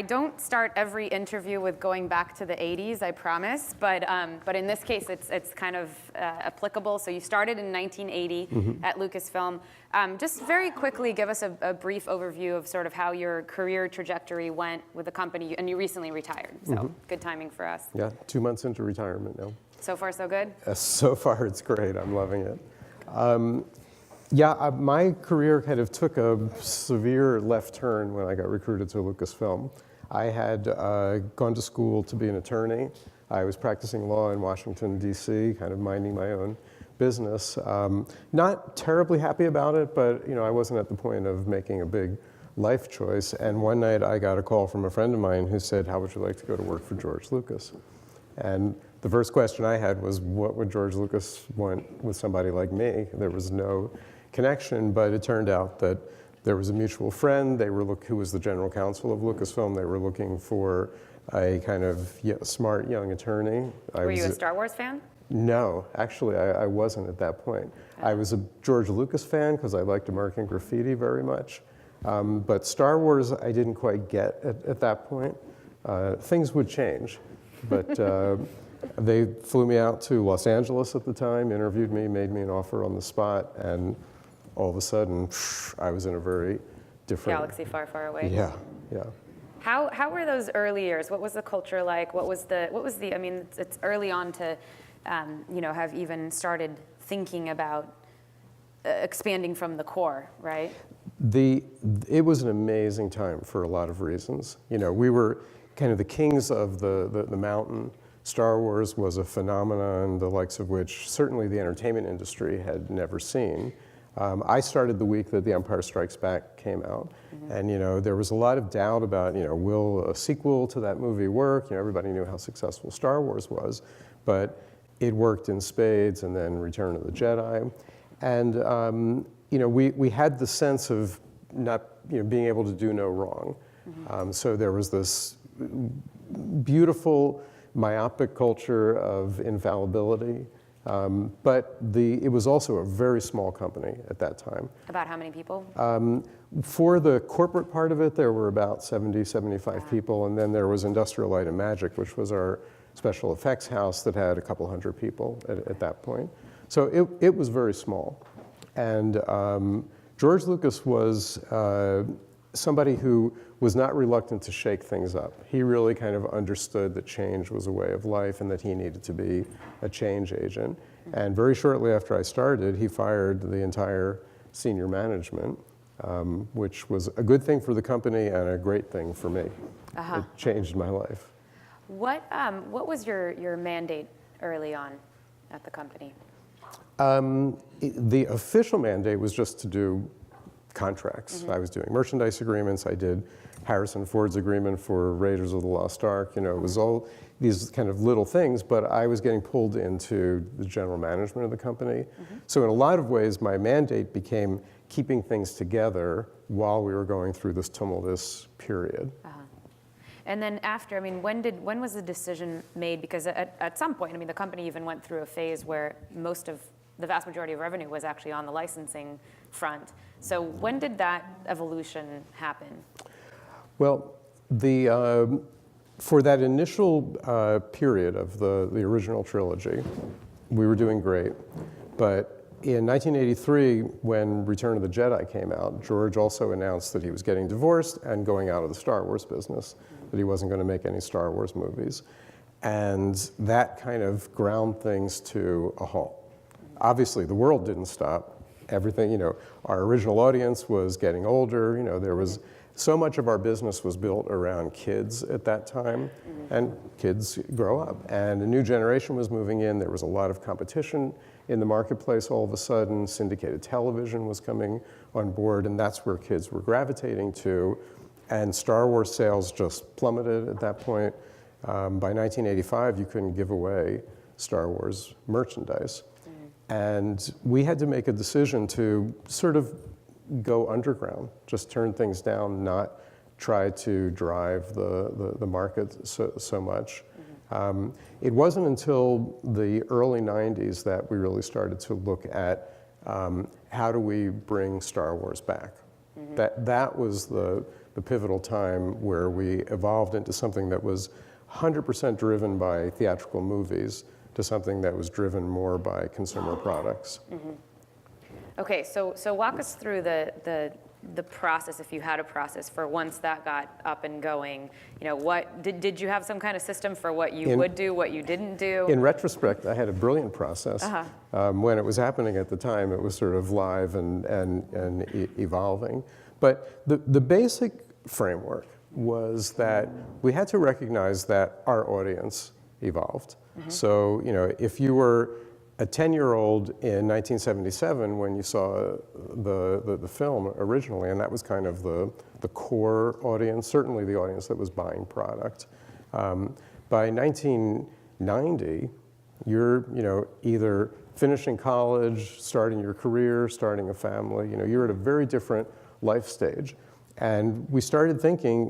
I don't start every interview with going back to the 80s, I promise, but in this case, it's kind of applicable. So you started in 1980 at Lucasfilm. Just very quickly, give us a brief overview of sort of how your career trajectory went with the company, and you recently retired, so good timing for us. Yeah, 2 months into retirement now. So far, so good? So far, it's great. I'm loving it. My career kind of took a severe left turn when I got recruited to Lucasfilm. I had gone to school to be an attorney. I was practicing law in Washington, D.C., kind of minding my own business. Not terribly happy about it, but I wasn't at the point of making a big life choice. And one night I got a call from a friend of mine who said, "How would you like to go to work for George Lucas?" And the first question I had was, what would George Lucas want with somebody like me? There was no connection, but it turned out that there was a mutual friend. Who was the general counsel of Lucasfilm. They were looking for a kind of smart young attorney. Were you a Star Wars fan? No, actually, I wasn't at that point. I was a George Lucas fan because I liked American Graffiti very much. But Star Wars, I didn't quite get at that point. Things would change. But they flew me out to Los Angeles at the time, interviewed me, made me an offer on the spot, and all of a sudden, I was in a very different galaxy far, far away. Yeah. How were those early years? What was the culture like? What was the? I mean, it's early on to, have even started thinking about expanding from the core, right? It was an amazing time for a lot of reasons. We were kind of the kings of the mountain. Star Wars was a phenomenon, the likes of which certainly the entertainment industry had never seen. I started the week that The Empire Strikes Back came out, and there was a lot of doubt about will a sequel to that movie work? Everybody knew how successful Star Wars was, but it worked in spades, and then Return of the Jedi, and we had the sense of not being able to do no wrong. So there was this beautiful myopic culture of infallibility. But it was also a very small company at that time. About how many people? For the corporate part of it, there were about 70, 75 people, and then there was Industrial Light and Magic, which was our special effects house that had a couple hundred people at that point. So it was very small. And George Lucas was somebody who was not reluctant to shake things up. He really kind of understood that change was a way of life and that he needed to be a change agent. And very shortly after I started, he fired the entire senior management, which was a good thing for the company and a great thing for me. It changed my life. What was your mandate early on at the company? The official mandate was just to do contracts. I was doing merchandise agreements. I did Harrison Ford's agreement for Raiders of the Lost Ark. It was all these kind of little things, but I was getting pulled into the general management of the company. So in a lot of ways, my mandate became keeping things together while we were going through this tumultuous period. And then after, when was the decision made? Because at some point, the company even went through a phase where the vast majority of revenue was actually on the licensing front. So when did that evolution happen? Well, for that initial period of the original trilogy, we were doing great. But in 1983, when Return of the Jedi came out, George also announced that he was getting divorced and going out of the Star Wars business, that he wasn't going to make any Star Wars movies. And that kind of ground things to a halt. Obviously, the world didn't stop. Everything, our original audience was getting older. There was so much of our business was built around kids at that time, and kids grow up. And a new generation was moving in. There was a lot of competition in the marketplace all of a sudden. Syndicated television was coming on board, and that's where kids were gravitating to. And Star Wars sales just plummeted at that point. By 1985, you couldn't give away Star Wars merchandise. And we had to make a decision to sort of go underground, just turn things down, not try to drive the market so much. It wasn't until the early 90s that we really started to look at how do we bring Star Wars back. That was the the pivotal time where we evolved into something that was 100% driven by theatrical movies to something that was driven more by consumer products. Okay, so walk us through the process, if you had a process for once that got up and going. You know, what did you have some kind of system for what you would do, what you didn't do? In retrospect, I had a brilliant process. When it was happening at the time, it was sort of live and evolving. But the basic framework was that we had to recognize that our audience evolved. So, you know, if you were a 10-year-old in 1977 when you saw the film originally, and that was kind of the core audience, certainly the audience that was buying product. By 1990, you're, you know, either finishing college, starting your career, starting a family. You know, you're at a very different life stage. And we started thinking,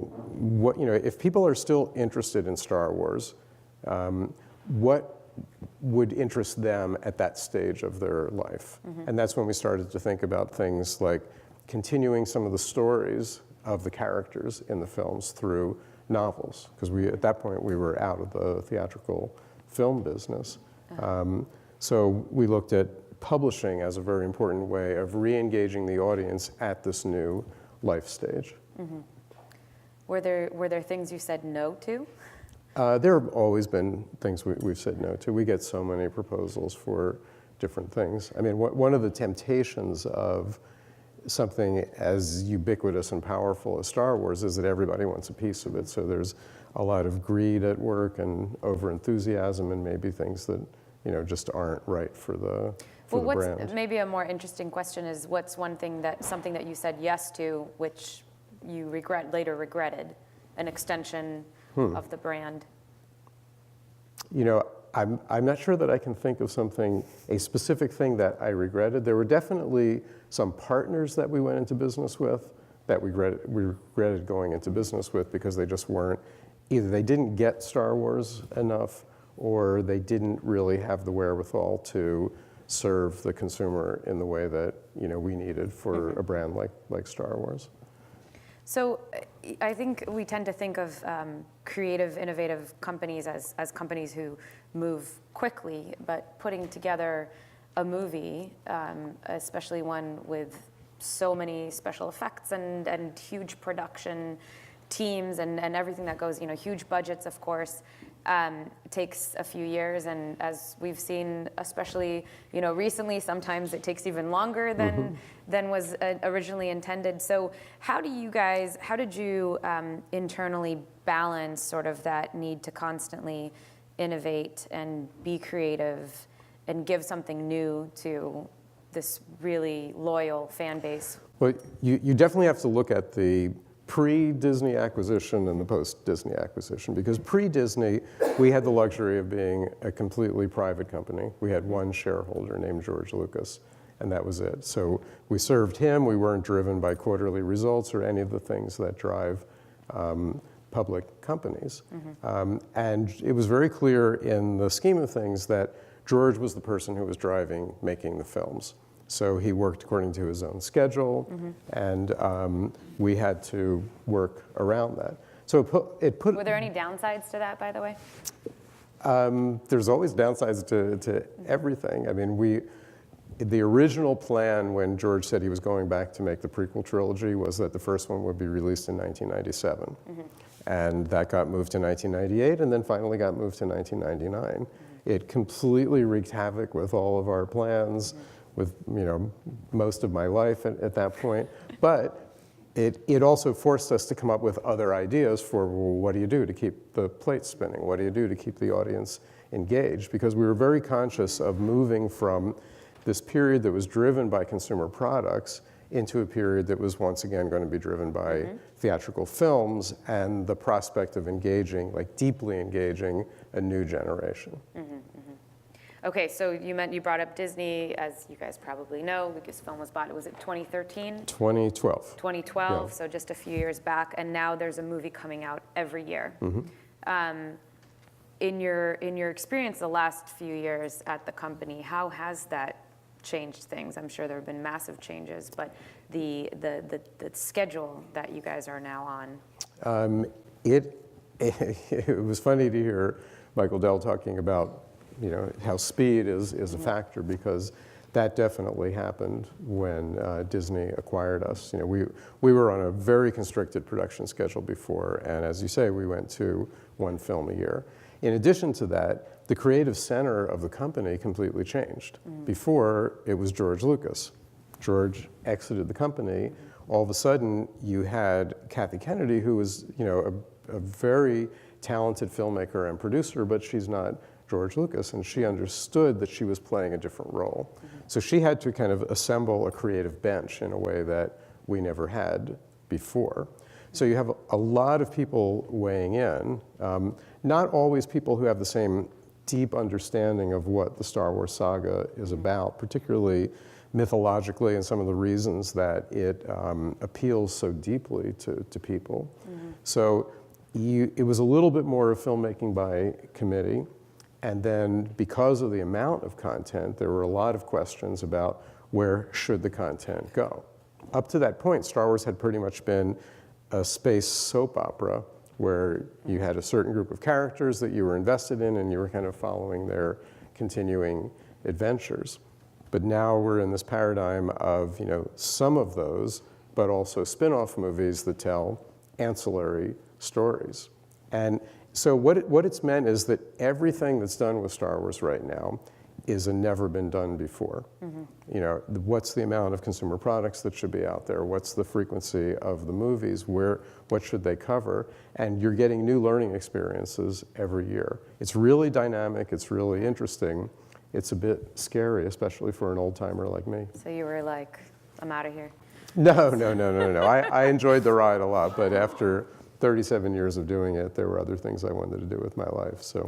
what, you know, if people are still interested in Star Wars, what would interest them at that stage of their life? And that's when we started to think about things like continuing some of the stories of the characters in the films through novels, because at that point we were out of the theatrical film business. So we looked at publishing as a very important way of re-engaging the audience at this new life stage. Were there things you said no to? There have always been things we've said no to. We get so many proposals for different things. I mean, one of the temptations of something as ubiquitous and powerful as Star Wars is that everybody wants a piece of it. So there's a lot of greed at work and over-enthusiasm and maybe things that, you know, just aren't right for the brand. Maybe a more interesting question is, what's something that you said yes to, which you later regretted, an extension of the brand? You know, I'm not sure that I can think of a specific thing that I regretted. There were definitely some partners that we went into business with that we regretted going into business with because they just weren't, either they didn't get Star Wars enough or they didn't really have the wherewithal to serve the consumer in the way that, you know, we needed for a brand like Star Wars. So I think we tend to think of creative, innovative companies as companies who move quickly, but putting together a movie, especially one with so many special effects and huge production teams and everything that goes, you know, huge budgets, of course, takes a few years. And as we've seen, especially, you know, recently, sometimes it takes even longer than was originally intended. So how did you internally balance sort of that need to constantly innovate and be creative and give something new to this really loyal fan base? Well, you definitely have to look at the pre-Disney acquisition and the post-Disney acquisition, because pre-Disney, we had the luxury of being a completely private company. We had one shareholder named George Lucas, and that was it. So we served him. We weren't driven by quarterly results or any of the things that drive public companies. And it was very clear in the scheme of things that George was the person who was making the films. So he worked according to his own schedule, and we had to work around that. So Were there any downsides to that, by the way? There's always downsides to everything. I mean, the original plan when George said he was going back to make the prequel trilogy was that the first one would be released in 1997. And that got moved to 1998 and then finally got moved to 1999. It completely wreaked havoc with all of our plans, with, you know, most of my life at that point. But it also forced us to come up with other ideas for, well, what do you do to keep the plate spinning? What do you do to keep the audience engaged? Because we were very conscious of moving from this period that was driven by consumer products into a period that was once again going to be driven by theatrical films and the prospect of engaging, like deeply engaging, a new generation. Okay, so you brought up Disney. As you guys probably know, Lucasfilm was bought, was it 2013? 2012. 2012, Yeah. So just a few years back, and now there's a movie coming out every year. In your experience the last few years at the company, how has that changed things. I'm sure there have been massive changes, but the schedule that you guys are now on. It was funny to hear Michael Dell talking about, how speed is a factor, because that definitely happened when Disney acquired us. We were on a very constricted production schedule before, and as you say, we went to one film a year. In addition to that, the creative center of the company completely changed. Before, it was George Lucas. George exited the company. All of a sudden, you had Kathy Kennedy, who was, a very talented filmmaker and producer, but she's not George Lucas, and she understood that she was playing a different role. So she had to kind of assemble a creative bench in a way that we never had before. So you have a lot of people weighing in, not always people who have the same deep understanding of what the Star Wars saga is about, particularly mythologically and some of the reasons that it appeals so deeply to people. So it was a little bit more of filmmaking by committee. And then because of the amount of content, there were a lot of questions about where should the content go. Up to that point, Star Wars had pretty much been a space soap opera where you had a certain group of characters that you were invested in and you were kind of following their continuing adventures. But now we're in this paradigm of, some of those, but also spin-off movies that tell ancillary stories. And so what it's meant is that everything that's done with Star Wars right now is a never been done before. What's the amount of consumer products that should be out there? What's the frequency of the movies? What should they cover? And you're getting new learning experiences every year. It's really dynamic, it's really interesting. It's a bit scary, especially for an old timer like me. So you were like, I'm out of here. No. I enjoyed the ride a lot, but after 37 years of doing it, there were other things I wanted to do with my life. So,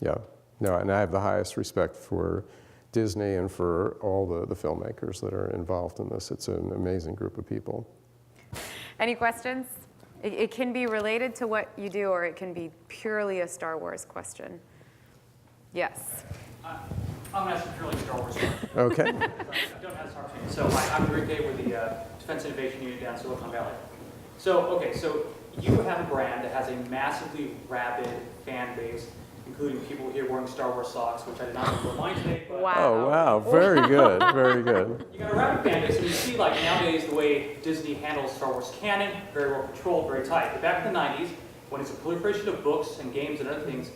yeah. No, and I have the highest respect for Disney and for all the filmmakers that are involved in this. It's an amazing group of people. Any questions? It can be related to what you do, or it can be purely a Star Wars question. Yes. I'm going to ask a purely Star Wars question. Okay. I don't have Star Wars. So I'm Rick Day with the Defense Innovation Unit down in Silicon Valley. So you have a brand that has a massively rabid fan base, including people here wearing Star Wars socks, which I did not know were mine today. But Wow. Oh, wow. Very good. Very good. You got a rabid fan base, and you see nowadays the way Disney handles StarArs canon, very well controlled, very tight. But back in the 90s, when it's a proliferation of books and games and other things,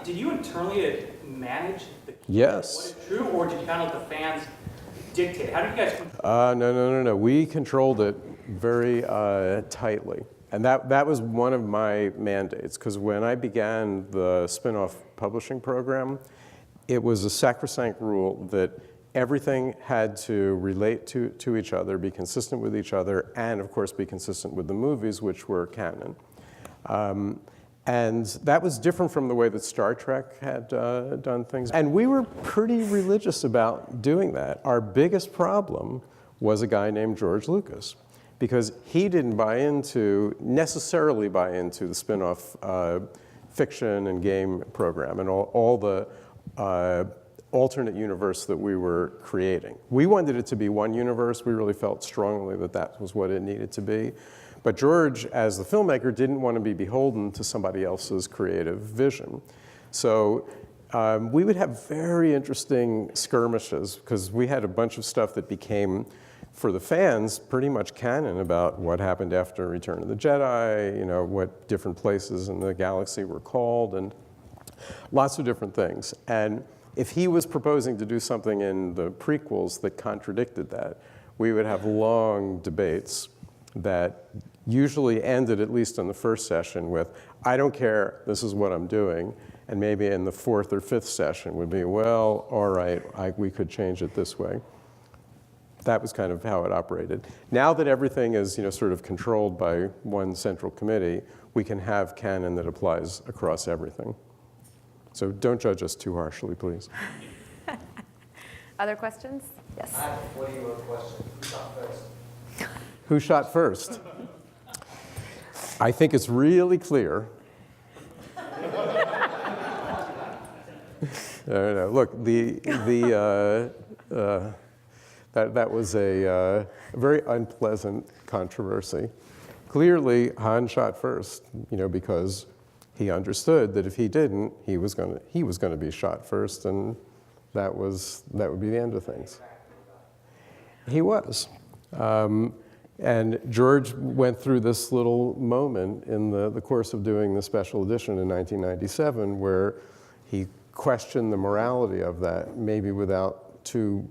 did you internally manage the Yes. what is true, or did you kind of let the fans dictate? How did you guys control No. We controlled it very tightly. And that was one of my mandates, because when I began the spin-off publishing program, it was a sacrosanct rule that everything had to relate to each other, be consistent with each other, and of course be consistent with the movies, which were canon. And that was different from the way that Star Trek had done things. And we were pretty religious about doing that. Our biggest problem was a guy named George Lucas, because he didn't necessarily buy into the spin-off fiction and game program and all the alternate universe that we were creating. We wanted it to be one universe. We really felt strongly that that was what it needed to be. But George, as the filmmaker, didn't want to be beholden to somebody else's creative vision. So we would have very interesting skirmishes, because we had a bunch of stuff that became, for the fans, pretty much canon about what happened after Return of the Jedi, what different places in the galaxy were called, and lots of different things. And if he was proposing to do something in the prequels that contradicted that, we would have long debates that usually ended, at least in the first session, with, I don't care, this is what I'm doing. And maybe in the fourth or fifth session would be, well, all right, we could change it this way. That was kind of how it operated. Now that everything is sort of controlled by one central committee, we can have canon that applies across everything. So don't judge us too harshly, please. Other questions? Yes. I have a 40-year-old question. Who shot first? Who shot first? I think it's really clear. No. Look, the That was a very unpleasant controversy. Clearly, Han shot first, because he understood that if he didn't, he was going to be shot first, and that would be the end of things. He was. And George went through this little moment in the course of doing the special edition in 1997 where he questioned the morality of that, maybe without too,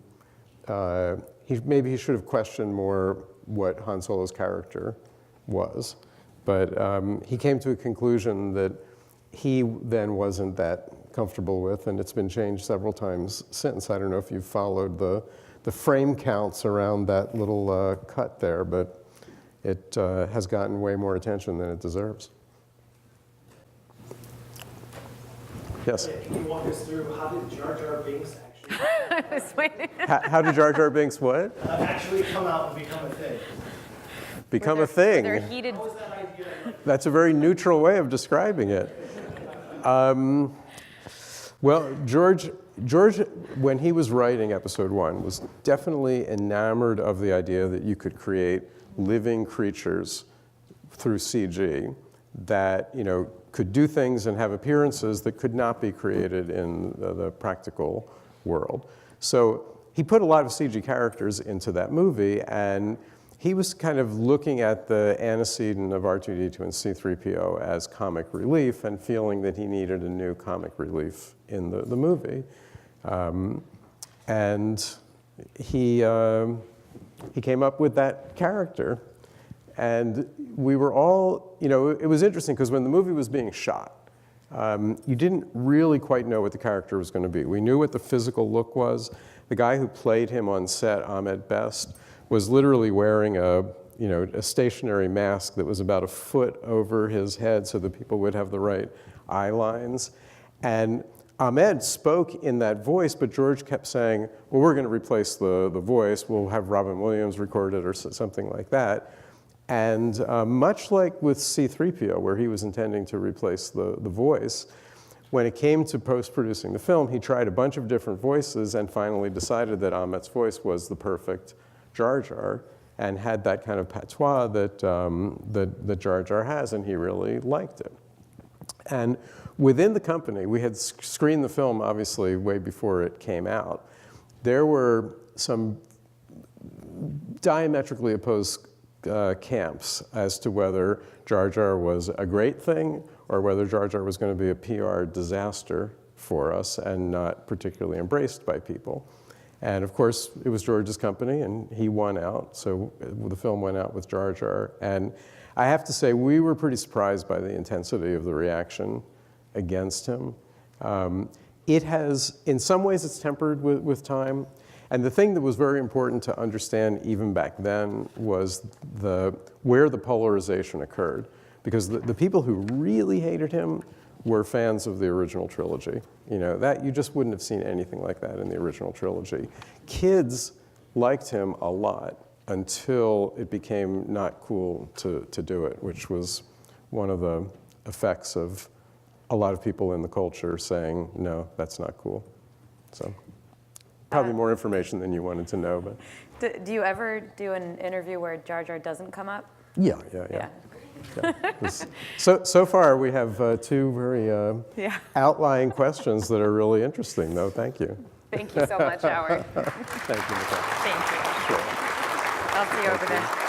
maybe he should have questioned more what Han Solo's character was. But he came to a conclusion that he then wasn't that comfortable with, and it's been changed several times since. I don't know if you've followed the frame counts around that little cut there, but it has gotten way more attention than it deserves. Yes? Can you walk us through how did Jar Jar Binks actually, I was waiting. How did Jar Jar Binks what? actually come out and become a thing? Become Were a thing. there heated. How was that idea? That's a very neutral way of describing it. Well, George, when he was writing Episode 1, was definitely enamored of the idea that you could create living creatures through CG that, could do things and have appearances that could not be created in the practical world. So he put a lot of CG characters into that movie, and he was kind of looking at the antecedent of R2-D2 and C-3PO as comic relief and feeling that he needed a new comic relief in the movie. And he came up with that character. And we were all, it was interesting because when the movie was being shot, you didn't really quite know what the character was going to be. We knew what the physical look was. The guy who played him on set, Ahmed Best, was literally wearing a stationary mask that was about a foot over his head so that people would have the right eye lines. And Ahmed spoke in that voice, but George kept saying, well, we're going to replace the voice. We'll have Robin Williams record it or something like that. And much like with C-3PO, where he was intending to replace the voice, when it came to post-producing the film, he tried a bunch of different voices and finally decided that Ahmed's voice was the perfect Jar Jar and had that kind of patois that Jar Jar has, and he really liked it. And within the company, we had screened the film, obviously, way before it came out. There were some diametrically opposed camps as to whether Jar Jar was a great thing or whether Jar Jar was going to be a PR disaster for us and not particularly embraced by people. And of course, it was George's company, and he won out, so the film went out with Jar Jar. And I have to say, we were pretty surprised by the intensity of the reaction against him. It has, in some ways, it's tempered with time. And the thing that was very important to understand even back then was where the polarization occurred. Because the people who really hated him were fans of the original trilogy. That you just wouldn't have seen anything like that in the original trilogy. Kids liked him a lot until it became not cool to do it, which was one of the effects of a lot of people in the culture saying, no, that's not cool. So probably more information than you wanted to know. But Do you ever do an interview where Jar Jar doesn't come up? Yeah. So far, we have two very outlying questions that are really interesting, though. Thank you. Thank you so much, Howard. Thank you, Nicole. Thank you. Sure. I'll see you over there.